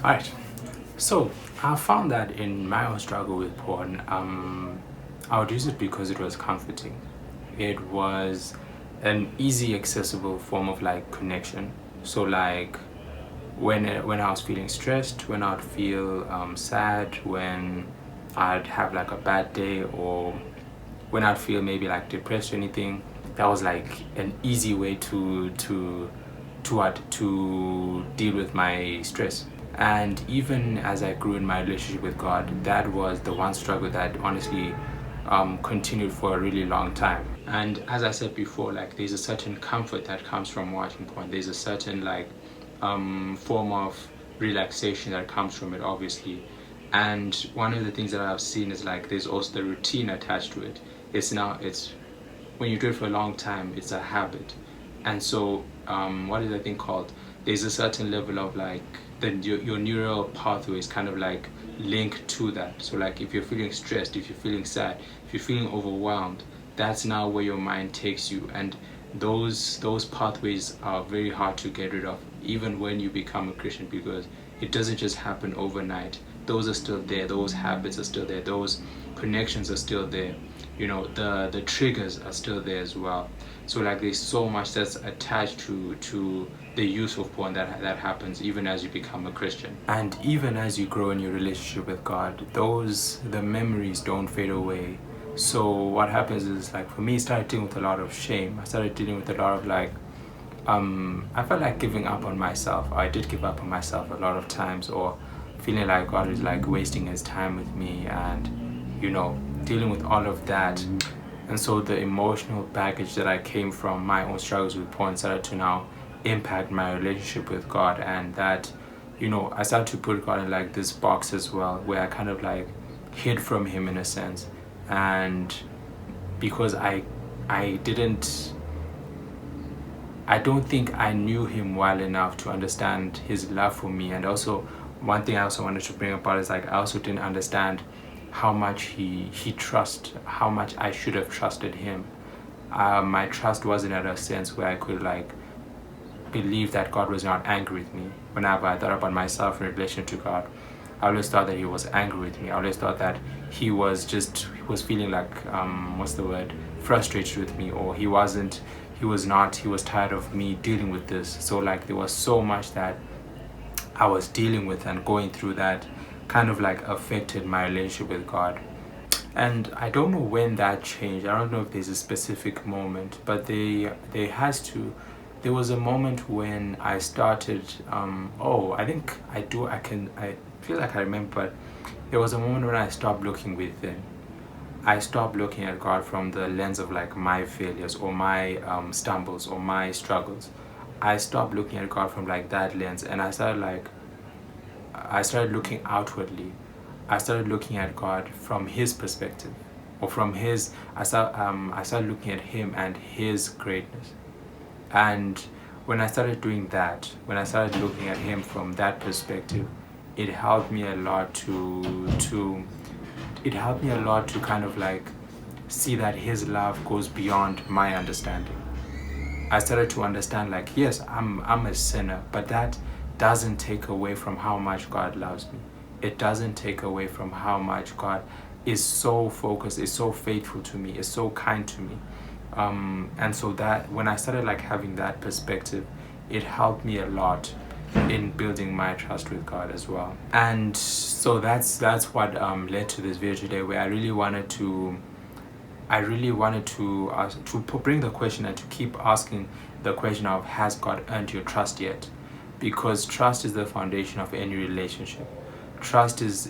Alright, so I found that in my own struggle with porn, I would use it because it was comforting. It was an easy, accessible form of like connection. So like when I was feeling stressed, when I'd feel sad, when I'd have like a bad day, or when I'd feel maybe like depressed or anything, that was like an easy way to deal with my stress. And even as I grew in my relationship with God, that was the one struggle that honestly continued for a really long time. And as I said before, like there's a certain comfort that comes from watching porn. There's a certain like form of relaxation that comes from it, obviously. And one of the things that I've seen is like there's also the routine attached to it. It's when you do it for a long time, it's a habit. And so what is that thing called? There's a certain level of like your neural pathways kind of like link to that. So like if you're feeling stressed, if you're feeling sad, if you're feeling overwhelmed, that's now where your mind takes you. And those pathways are very hard to get rid of, even when you become a Christian, because it doesn't just happen overnight. Those are still there, those habits are still there, those connections are still there, the triggers are still there as well. So like there's so much that's attached to the use of porn that happens even as you become a Christian. And even as you grow in your relationship with God, the memories don't fade away. So what happens is, like for me, I started dealing with a lot of shame. I started dealing with a lot of like I felt like giving up on myself. I did give up on myself a lot of times, or feeling like God is like wasting his time with me, and dealing with all of that. And so the emotional baggage that I came from my own struggles with porn started to now impact my relationship with God. And that I started to put God in like this box as well, where I kind of like hid from him in a sense. And because I don't think I knew him well enough to understand his love for me. And also, one thing I also wanted to bring about is like I also didn't understand how much he trusts, how much I should have trusted him. My trust wasn't at a sense where I could like believe that God was not angry with me. Whenever I thought about myself in relation to God, I always thought that he was angry with me. I always thought that he was feeling like what's the word, frustrated with me, or he was tired of me dealing with this. So like there was so much that I was dealing with and going through that kind of like affected my relationship with God. And I don't know when that changed. I don't know if there's a specific moment, but there was a moment when I started I feel like I remember, but there was a moment when I stopped looking within. I stopped looking at God from the lens of like my failures or my stumbles or my struggles. I stopped looking at God from like that lens, and I started looking outwardly. I started looking at God from his perspective, or from his. I started looking at him and his greatness. And when I started doing that, when I started looking at him from that perspective, it helped me a lot to kind of like see that his love goes beyond my understanding. I started to understand like, yes, I'm a sinner, but that doesn't take away from how much God loves me. It doesn't take away from how much God is so focused, is so faithful to me, is so kind to me. And so that when I started like having that perspective, it helped me a lot in building my trust with God as well. And so that's what led to this video today, where I really wanted to bring the question and to keep asking the question of, has God earned your trust yet? Because trust is the foundation of any relationship. Trust is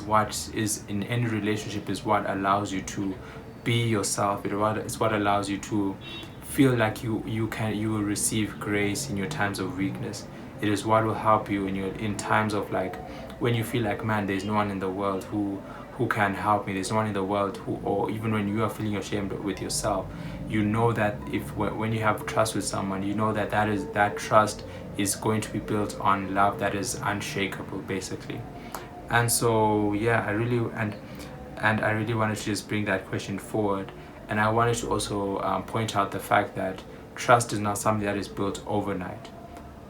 what is in any relationship, is what allows you to be yourself. It's what allows you to feel like you will receive grace in your times of weakness. It is what will help you in times of like when you feel like, man, there's no one in the world who can help me. There's no one in the world who, or even when you are feeling ashamed with yourself, you know that when you have trust with someone, you know that trust is going to be built on love that is unshakable, basically. And so yeah, I really wanted to just bring that question forward, and I wanted to also point out the fact that trust is not something that is built overnight.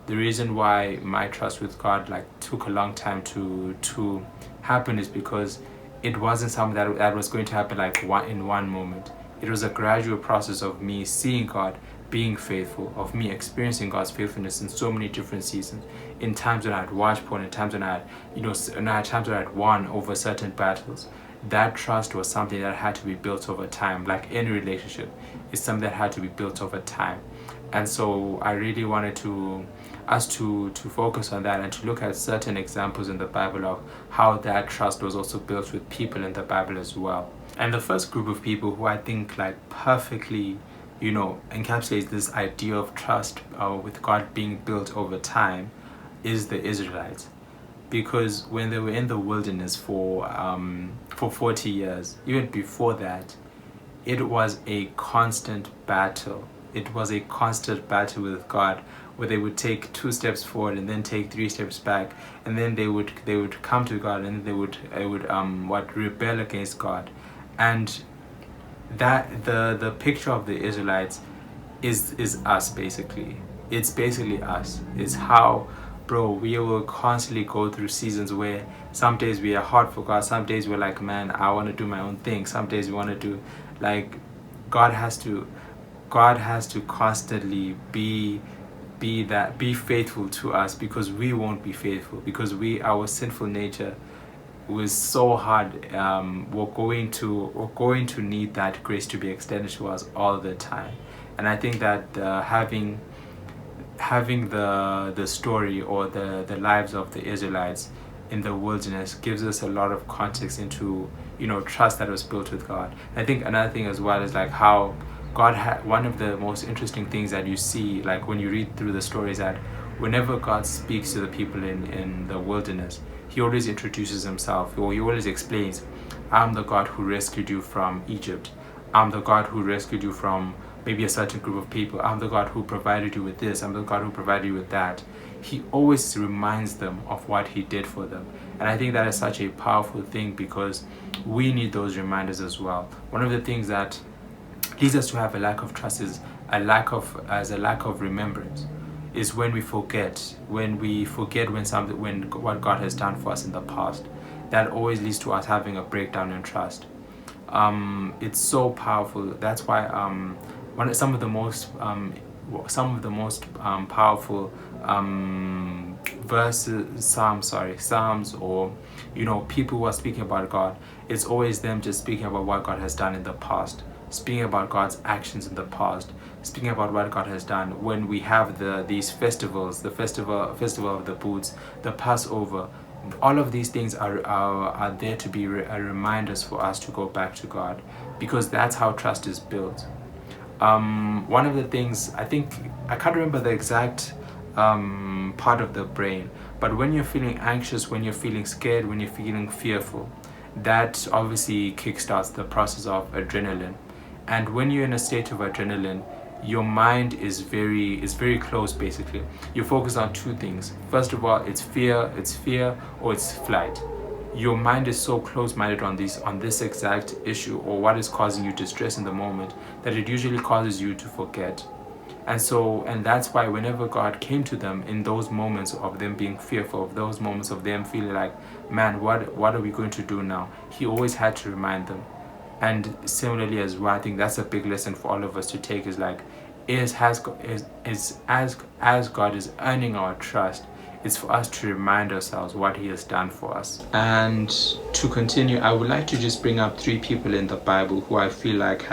The reason why my trust with God like took a long time to happen is because it wasn't something that was going to happen like in one moment. It was a gradual process of me seeing God being faithful, of me experiencing God's faithfulness in so many different seasons, in times when I'd watched porn, in times when I had, times when I'd won over certain battles. That trust was something that had to be built over time. Like any relationship, it's something that had to be built over time. And so I really wanted us to focus on that and to look at certain examples in the Bible of how that trust was also built with people in the Bible as well. And the first group of people who I think like perfectly encapsulates this idea of trust with God being built over time is the Israelites. Because when they were in the wilderness for 40 years, even before that, it was a constant battle. It was a constant battle with God, where they would take 2 steps forward and then take 3 steps back, and then they would come to God, and they would rebel against God. And that the picture of the Israelites is us basically. It's basically us. It's how, bro, we will constantly go through seasons where some days we are hard for God, some days we're like, man, I want to do my own thing. Some days we want to do like God has to constantly be faithful to us, because we won't be faithful, because our sinful nature was so hard. We're going to need that grace to be extended to us all the time. And I think that having the story or the lives of the Israelites in the wilderness gives us a lot of context into trust that was built with God. I think another thing as well is like how God had, one of the most interesting things that you see like when you read through the stories, that whenever God speaks to the people in the wilderness, he always introduces himself, or he always explains, I'm the God who rescued you from Egypt. I'm the God who rescued you from maybe a certain group of people. I'm the God who provided you with this. I'm the God who provided you with that. He always reminds them of what he did for them. And I think that is such a powerful thing, because we need those reminders as well. One of the things that leads us to have a lack of trust is a lack of remembrance. Is when we forget when what God has done for us in the past. That always leads to us having a breakdown in trust. It's so powerful. That's why some of the most powerful Psalms, or people who are speaking about God, it's always them just speaking about what God has done in the past, speaking about God's actions in the past, speaking about what God has done. When we have these festivals, the festival of the booths, the Passover, all of these things are there to be reminders for us to go back to God, because that's how trust is built. One of the things, I can't remember the exact part of the brain, but when you're feeling anxious, when you're feeling scared, when you're feeling fearful, that obviously kickstarts the process of adrenaline. And when you're in a state of adrenaline, your mind is very close. Basically, you focus on 2 things. First of all, it's fear, or it's flight. Your mind is so close-minded on this exact issue, or what is causing you distress in the moment, that it usually causes you to forget. And that's why whenever God came to them in those moments of them being fearful, of those moments of them feeling like, man, what are we going to do now? He always had to remind them. And similarly as well, I think that's a big lesson for all of us to take, is like, as God is earning our trust, it's for us to remind ourselves what he has done for us. And to continue, I would like to just bring up 3 people in the Bible who I feel like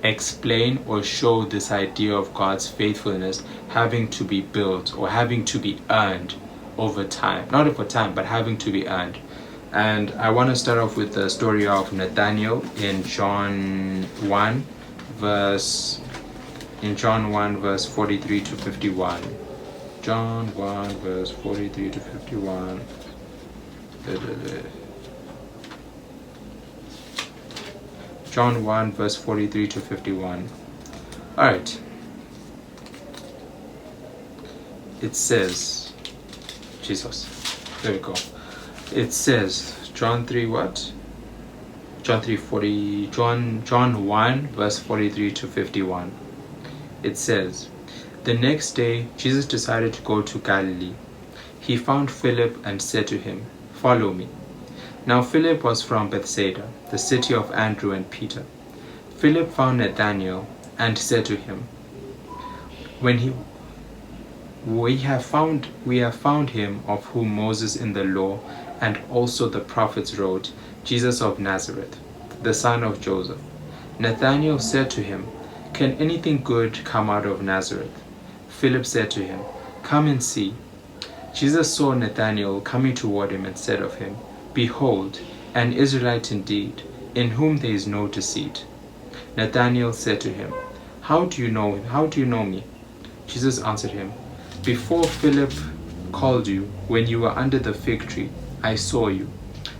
explain or show this idea of God's faithfulness having to be built or having to be earned over time. Not over time, but having to be earned. And I want to start off with the story of Nathaniel in John 1 verse 43 to 51. John 1 verse 43 to 51. John 1 verse 43 to 51. Alright. It says, Jesus, there we go. It says, John 3 what? John 1 verse 43 to 51. It says, "The next day Jesus decided to go to Galilee. He found Philip and said to him, 'Follow me.' Now Philip was from Bethsaida, the city of Andrew and Peter. Philip found Nathanael and said to him, We have found him of whom Moses in the law and also the prophets wrote, Jesus of Nazareth, the son of Joseph." Nathanael said to him, "Can anything good come out of Nazareth?" Philip said to him, "Come and see." Jesus saw Nathanael coming toward him and said of him, "Behold, an Israelite indeed, in whom there is no deceit." Nathanael said to him, How do you know me?" Jesus answered him, "Before Philip called you, when you were under the fig tree, I saw you."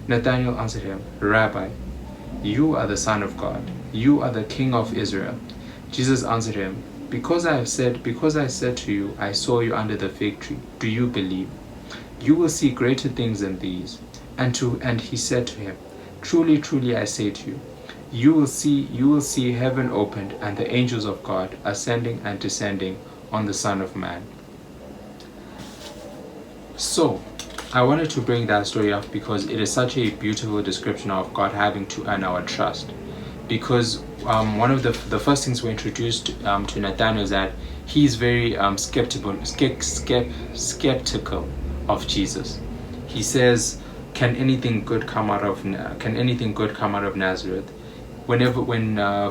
Nathanael answered him, "Rabbi, you are the Son of God. You are the King of Israel." Jesus answered him, Because I said to you, I saw you under the fig tree, do you believe? You will see greater things than these." And he said to him, "Truly, truly, I say to you, you will see heaven opened and the angels of God ascending and descending on the Son of Man." So, I wanted to bring that story up because it is such a beautiful description of God having to earn our trust. Because one of the first things we're introduced to Nathanael is that he's very skeptical of Jesus. He says, "Can anything good come out of Nazareth?" When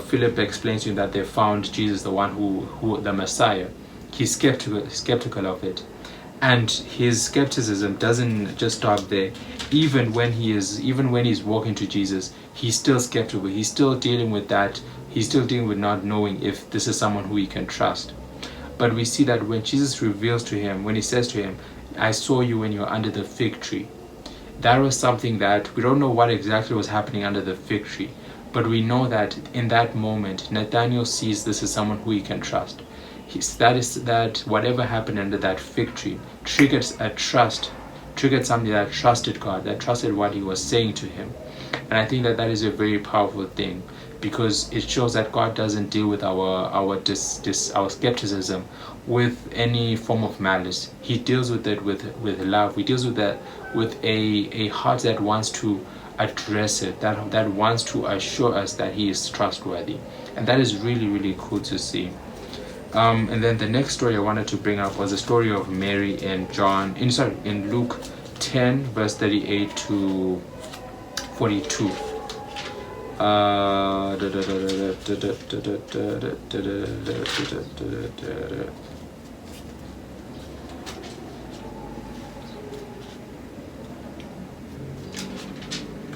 Philip explains to him that they found Jesus, the one who the Messiah, he's skeptical of it. And his skepticism doesn't just stop there. Even when he's walking to Jesus, he's still skeptical. He's still dealing with that. He's still dealing with not knowing if this is someone who he can trust. But we see that when Jesus reveals to him, when he says to him, "I saw you when you were under the fig tree," that was something that we don't know what exactly was happening under the fig tree. But we know that in that moment, Nathanael sees this as someone who he can trust. That whatever happened under that fig tree triggered something that trusted God, that trusted what he was saying to him. And I think that is a very powerful thing, because it shows that God doesn't deal with our skepticism with any form of malice. He deals with it with love. He deals with that with a heart that wants to address it, that wants to assure us that he is trustworthy. And that is really, really cool to see. And then the next story I wanted to bring up was the story of Mary in Luke 10 verse 38 to 42.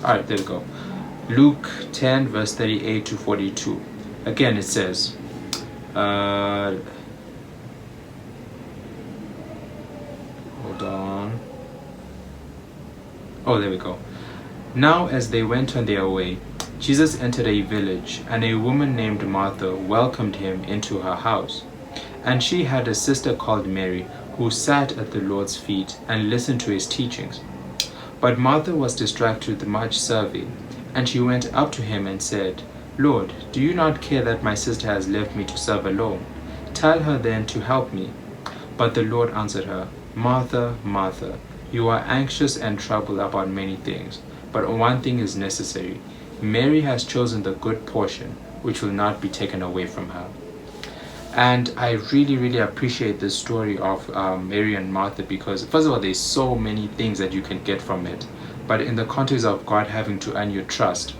Alright, there we go. Luke 10 verse 38 to 42. Again it says, hold on. Oh, there we go. Now as they went on their way, Jesus entered a village, and a woman named Martha welcomed him into her house. And she had a sister called Mary, who sat at the Lord's feet and listened to his teachings. But Martha was distracted with much serving, and she went up to him and said, "Lord, do you not care that my sister has left me to serve alone? Tell her then to help me." But the Lord answered her, "Martha, Martha, you are anxious and troubled about many things, but one thing is necessary. Mary has chosen the good portion, which will not be taken away from her." And I really, really appreciate this story of Mary and Martha, because first of all, there's so many things that you can get from it. But in the context of God having to earn your trust,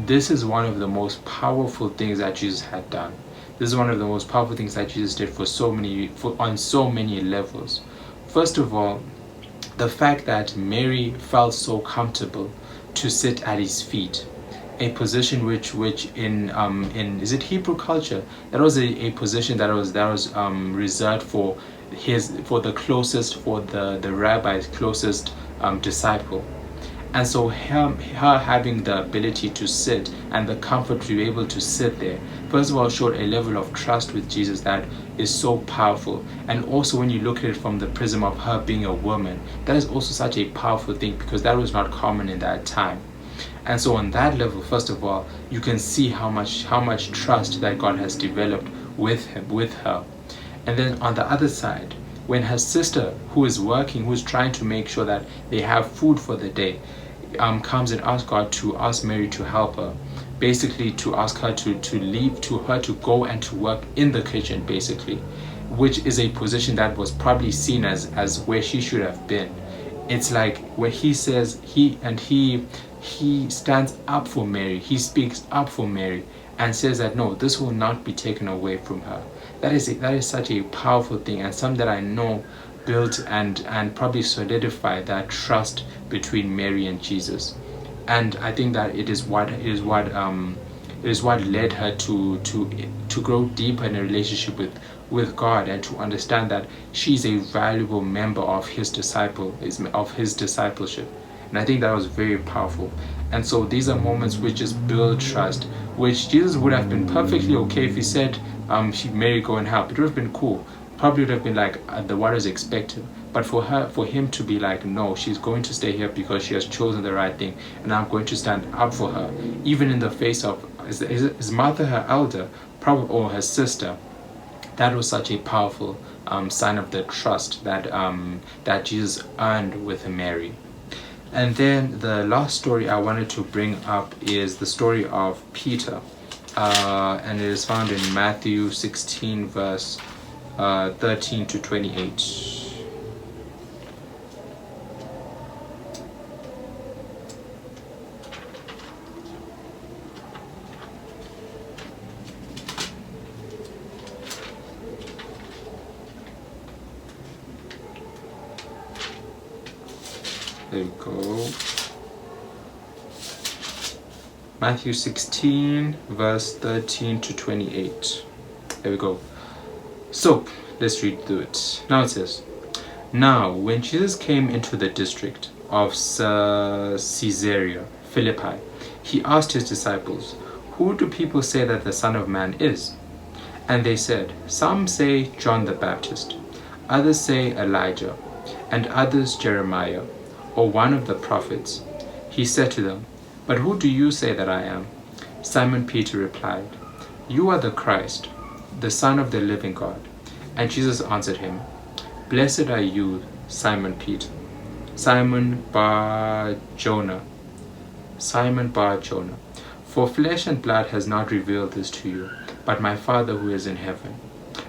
this is one of the most powerful things that Jesus had done. This is one of the most powerful things that Jesus did on so many levels. First of all, the fact that Mary felt so comfortable to sit at his feet, a position which in is it Hebrew culture, that was a position that was reserved for the rabbi's closest disciple. And so her having the ability to sit and the comfort to be able to sit there, first of all, showed a level of trust with Jesus that is so powerful. And also when you look at it from the prism of her being a woman, that is also such a powerful thing, because that was not common in that time. And so on that level, first of all, you can see how much trust that God has developed with her. And then on the other side, when her sister, who is working, who's trying to make sure that they have food for the day, comes and asks God to ask Mary to help her, basically to ask her to leave, to her to go and to work in the kitchen, basically, which is a position that was probably seen as where she should have been. It's like when he says he stands up for Mary, he speaks up for Mary and says that no, this will not be taken away from her. That is such a powerful thing, and something that I know built and probably solidified that trust between Mary and Jesus. And I think that it is what led her to grow deeper in a relationship with God, and to understand that she's a valuable member of his discipleship. And I think that was very powerful. And so these are moments which just build trust, which Jesus would have been perfectly okay if he said, Mary, go and help. It would have been cool. Probably would have been like, the what is expected. But for him to be like, no, she's going to stay here because she has chosen the right thing, and I'm going to stand up for her, even in the face of is Martha her elder, probably, or her sister. That was such a powerful sign of the trust that Jesus earned with Mary. And then the last story I wanted to bring up is the story of Peter, and it is found in Matthew 16 verse 13 to 28. There we go. Matthew 16 verse 13 to 28. There we go. So let's read through it. Now it says, now when Jesus came into the district of Caesarea Philippi, he asked his disciples, who do people say that the Son of Man is? And they said, some say John the Baptist, others say Elijah, and others Jeremiah, or one of the prophets. He said to them, but who do you say that I am? Simon Peter replied, you are the Christ, the Son of the living God. And Jesus answered him, blessed are you, Simon Peter, Simon Bar-Jonah, for flesh and blood has not revealed this to you, but my Father who is in heaven.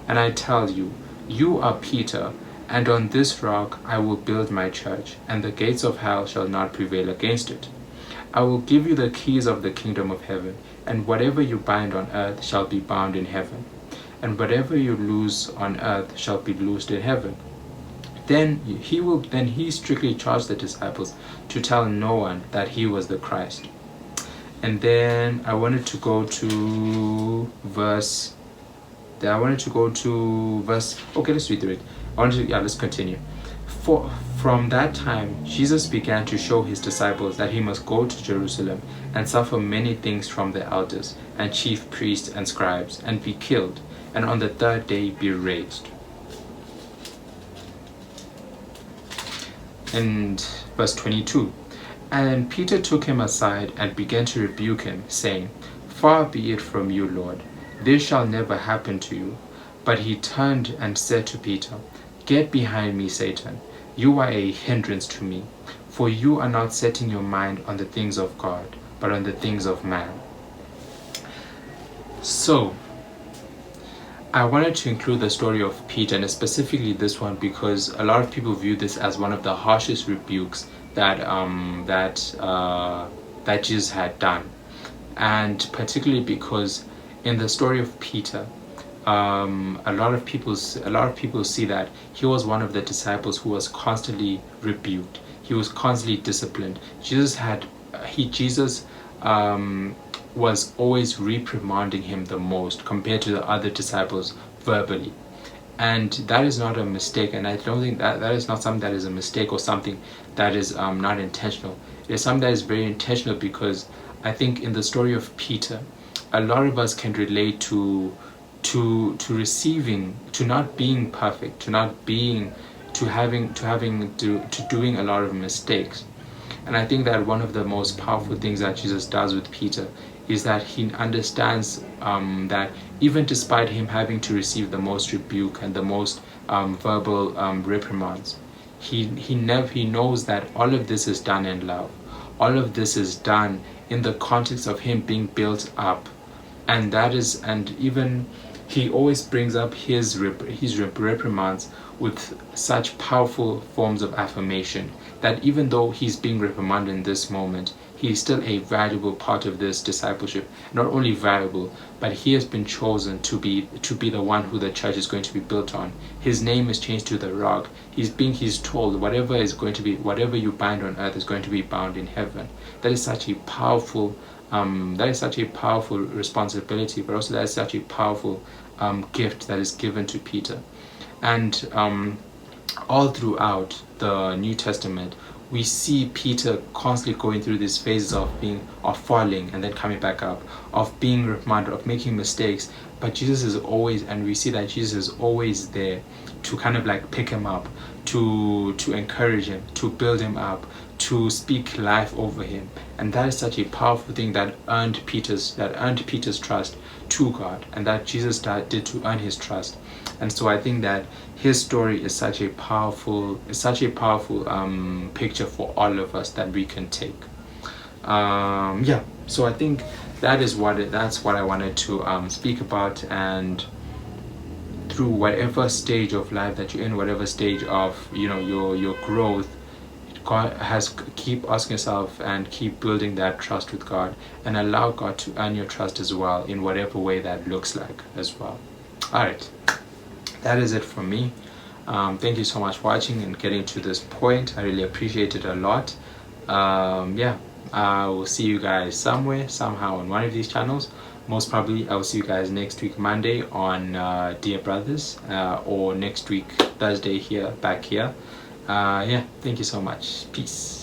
And I tell you, you are Peter, and on this rock I will build my church, and the gates of hell shall not prevail against it. I will give you the keys of the kingdom of heaven, and whatever you bind on earth shall be bound in heaven, and whatever you loose on earth shall be loosed in heaven. Then he strictly charged the disciples to tell no one that he was the Christ. And then I wanted to go to verse. Okay, let's read through it. Let's continue. From that time, Jesus began to show his disciples that he must go to Jerusalem and suffer many things from the elders and chief priests and scribes, and be killed, and on the third day be raised. And verse 22. And Peter took him aside and began to rebuke him, saying, far be it from you, Lord, this shall never happen to you. But he turned and said to Peter, get behind me, Satan. You are a hindrance to me, for you are not setting your mind on the things of God, but on the things of man. So, I wanted to include the story of Peter, and specifically this one, because a lot of people view this as one of the harshest rebukes that Jesus had done, and particularly because in the story of Peter, a lot of people see that he was one of the disciples who was constantly rebuked. He was constantly disciplined. Jesus was always reprimanding him the most compared to the other disciples verbally. And that is not a mistake, and I don't think that is not something that is a mistake or something that is not intentional. It is something that is very intentional, because I think in the story of Peter, a lot of us can relate to receiving, to not being perfect, to doing a lot of mistakes. And I think that one of the most powerful things that Jesus does with Peter is that he understands that even despite him having to receive the most rebuke and the most verbal reprimands, he knows that all of this is done in love. All of this is done in the context of him being built up, and even he always brings up his reprimands with such powerful forms of affirmation that even though he's being reprimanded in this moment, he is still a valuable part of this discipleship. Not only valuable, but he has been chosen to be the one who the church is going to be built on. His name is changed to the Rock. He's told whatever you bind on earth is going to be bound in heaven. That is such a powerful responsibility, but also that is such a powerful gift that is given to Peter. And all throughout the New Testament, we see Peter constantly going through these phases of falling and then coming back up, of being reprimanded, of making mistakes. But Jesus is always, and we see that Jesus is always there to kind of like pick him up, to encourage him, to build him up, to speak life over him. And that is such a powerful thing that earned Peter's trust to God, and that Jesus did to earn his trust. And so I think that his story is such a powerful picture for all of us that we can take. So I think that's what I wanted to speak about. And through whatever stage of life that you're in, whatever stage of your growth, God keep asking yourself and keep building that trust with God, and allow God to earn your trust as well in whatever way that looks like as well. All right, that is it from me. Thank you so much for watching and getting to this point. I really appreciate it a lot. I will see you guys somewhere, somehow on one of these channels. Most probably I will see you guys next week Monday on Dear Brothers, or next week Thursday back here. Thank you so much. Peace.